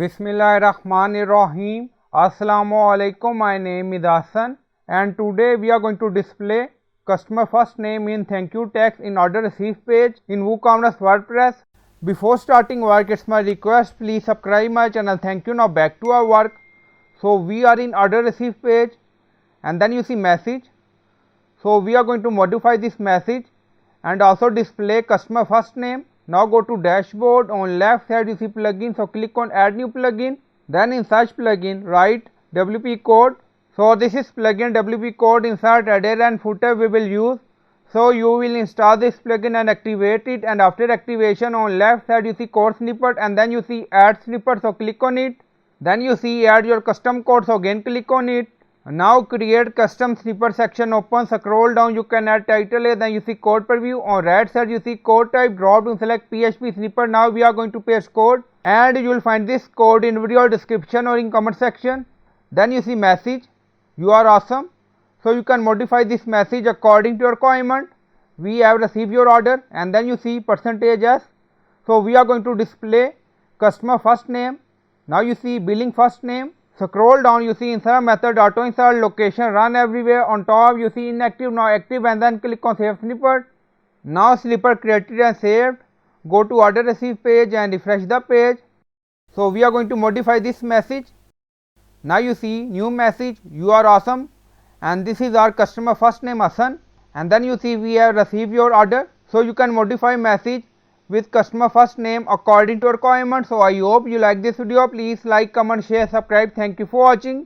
Bismillahirrahmanirrahim. Assalamu alaikum. My name is Hassan and today we are going to display customer first name in thank you text in order receive page in WooCommerce WordPress. Before starting work, it's my request, please subscribe my channel. Thank you. Now back to our work. So we are in order receive page and then you see message. So we are going to modify this message and also display customer first name. Now go to dashboard, on left side you see plugin, so click on add new plugin, then in search plugin write wpcode. So this is plugin wpcode, insert header and footer we will use. So you will install this plugin and activate it, and after activation on left side you see code snippet and then you see add snippet, so click on it. Then you see add your custom code, so again click on it. Now create custom snippet section open, scroll down, you can add title A, then you see code preview. On right side you see code type, drop down select PHP snippet. Now we are going to paste code and you will find this code in video description or in comment section. Then you see message, you are awesome. So you can modify this message according to your requirement. We have received your order, and then you see %s. So we are going to display customer first name. Now you see billing first name. Scroll down, you see insert method, auto insert, location, run everywhere. On top you see inactive, now active, and then click on save snippet. Now snippet created and saved. Go to order receive page and refresh the page. So we are going to modify this message. Now you see new message, you are awesome, and this is our customer first name Hassan, and then you see we have received your order. So you can modify message with customer first name according to requirement. So I hope you like this video. Please like, comment, share, subscribe. Thank you for watching.